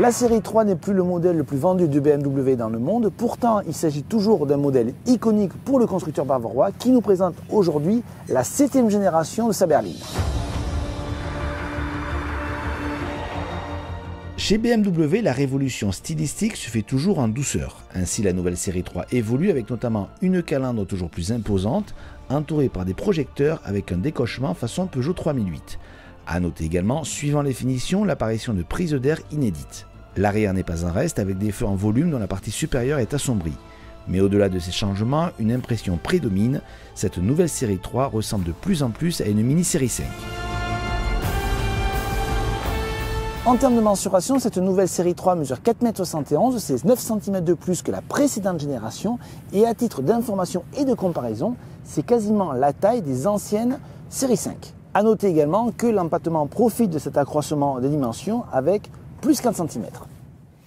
La série 3 n'est plus le modèle le plus vendu de BMW dans le monde, pourtant il s'agit toujours d'un modèle iconique pour le constructeur bavarois qui nous présente aujourd'hui la 7e génération de sa berline. Chez BMW, la révolution stylistique se fait toujours en douceur. Ainsi, la nouvelle série 3 évolue avec notamment une calandre toujours plus imposante, entourée par des projecteurs avec un décochement façon Peugeot 3008. A noter également, suivant les finitions, l'apparition de prises d'air inédites. L'arrière n'est pas en reste avec des feux en volume dont la partie supérieure est assombrie. Mais au-delà de ces changements, une impression prédomine, cette nouvelle série 3 ressemble de plus en plus à une mini série 5. En termes de mensuration, cette nouvelle série 3 mesure 4,71 m, c'est 9 cm de plus que la précédente génération et à titre d'information et de comparaison, c'est quasiment la taille des anciennes série 5. A noter également que l'empattement profite de cet accroissement des dimensions avec plus 4 cm.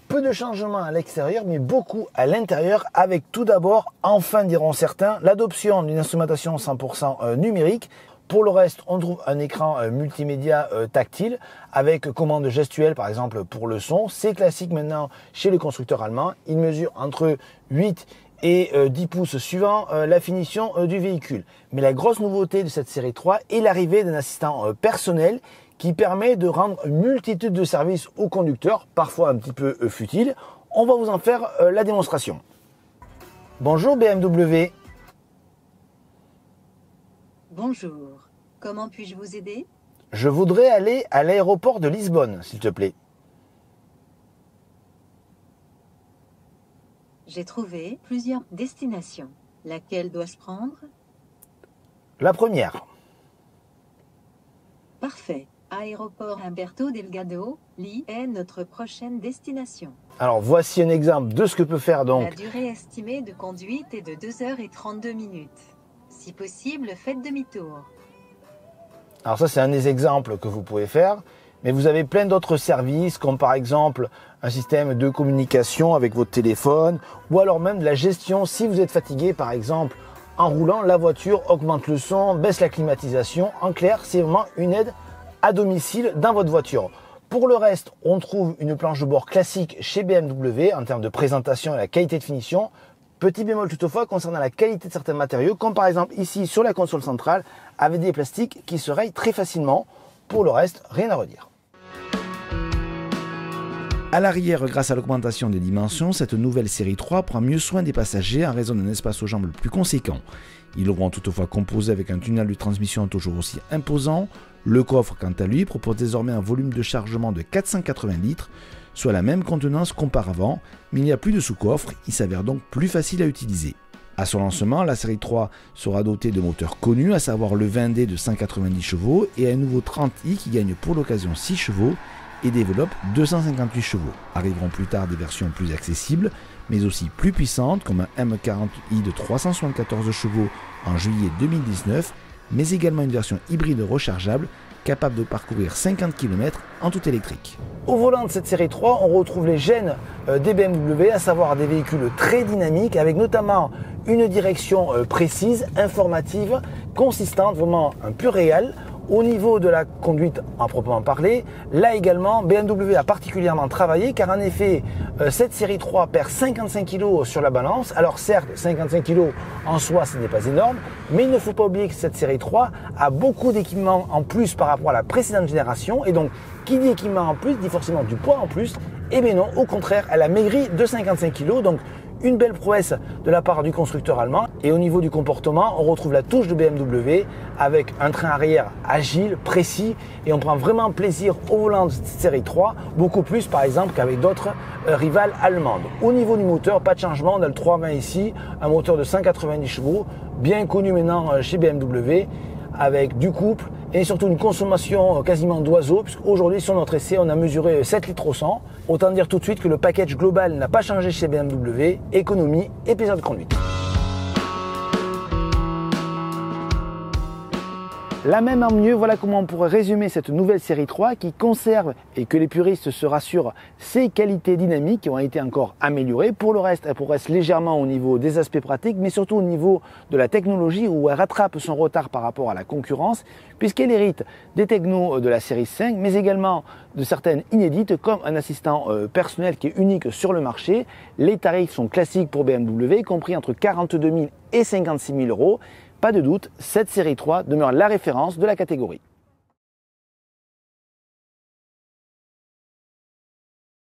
Peu de changements à l'extérieur, mais beaucoup à l'intérieur, avec tout d'abord, enfin diront certains, l'adoption d'une instrumentation 100% numérique. Pour le reste, on trouve un écran multimédia tactile avec commande gestuelle par exemple pour le son. C'est classique maintenant chez les constructeurs allemands. Il mesure entre 8 et 10 pouces suivant la finition du véhicule. Mais la grosse nouveauté de cette série 3 est l'arrivée d'un assistant personnel qui permet de rendre une multitude de services au conducteur, parfois un petit peu futiles. On va vous en faire la démonstration. Bonjour BMW. Bonjour, comment puis-je vous aider? Je voudrais aller à l'aéroport de Lisbonne, s'il te plaît. J'ai trouvé plusieurs destinations. Laquelle dois-je prendre? La première. Parfait. Aéroport Humberto Delgado, Ly est notre prochaine destination. Alors voici un exemple de ce que peut faire donc. La durée estimée de conduite est de 2h32. Si possible, faites demi-tour. Alors ça c'est un des exemples que vous pouvez faire, mais vous avez plein d'autres services comme par exemple un système de communication avec votre téléphone ou alors même de la gestion si vous êtes fatigué par exemple en roulant, la voiture augmente le son, baisse la climatisation. En clair, c'est vraiment une aide à domicile dans votre voiture. Pour le reste, on trouve une planche de bord classique chez BMW en termes de présentation et la qualité de finition. Petit bémol toutefois concernant la qualité de certains matériaux, comme par exemple ici sur la console centrale, avec des plastiques qui se rayent très facilement. Pour le reste, rien à redire. À l'arrière, grâce à l'augmentation des dimensions, cette nouvelle série 3 prend mieux soin des passagers en raison d'un espace aux jambes le plus conséquent. Ils l'auront toutefois composé avec un tunnel de transmission toujours aussi imposant. Le coffre, quant à lui, propose désormais un volume de chargement de 480 litres, soit la même contenance qu'auparavant, mais il n'y a plus de sous-coffre, il s'avère donc plus facile à utiliser. À son lancement, la série 3 sera dotée de moteurs connus, à savoir le 20D de 190 chevaux et un nouveau 30i qui gagne pour l'occasion 6 chevaux et développe 258 chevaux. Arriveront plus tard des versions plus accessibles, mais aussi plus puissantes comme un M40i de 374 chevaux en juillet 2019, mais également une version hybride rechargeable capable de parcourir 50 km en tout électrique. Au volant de cette série 3, on retrouve les gènes des BMW, à savoir des véhicules très dynamiques avec notamment une direction précise, informative, consistante, vraiment un pur réel. Au niveau de la conduite en proprement parler, là également BMW a particulièrement travaillé car en effet cette série 3 perd 55 kg sur la balance. Alors certes 55 kg en soi ce n'est pas énorme, mais il ne faut pas oublier que cette série 3 a beaucoup d'équipements en plus par rapport à la précédente génération et donc qui dit équipement en plus dit forcément du poids en plus. Et bien non, au contraire elle a maigri de 55 kg, donc une belle prouesse de la part du constructeur allemand. Et au niveau du comportement, on retrouve la touche de BMW avec un train arrière agile, précis, et on prend vraiment plaisir au volant de cette série 3, beaucoup plus par exemple qu'avec d'autres rivales allemandes. Au niveau du moteur, pas de changement, on a le 320 ici, un moteur de 190 chevaux, bien connu maintenant chez BMW, avec du couple et surtout une consommation quasiment d'oiseau, puisqu'aujourd'hui sur notre essai on a mesuré 7 litres au 100. Autant dire tout de suite que le package global n'a pas changé chez BMW, économie et plaisir de conduite. La même en mieux, voilà comment on pourrait résumer cette nouvelle série 3 qui conserve, et que les puristes se rassurent, ses qualités dynamiques qui ont été encore améliorées. Pour le reste, elle progresse légèrement au niveau des aspects pratiques, mais surtout au niveau de la technologie où elle rattrape son retard par rapport à la concurrence, puisqu'elle hérite des technos de la série 5, mais également de certaines inédites comme un assistant personnel qui est unique sur le marché. Les tarifs sont classiques pour BMW, compris entre 42 000 et 56 000 euros. Pas de doute, cette série 3 demeure la référence de la catégorie.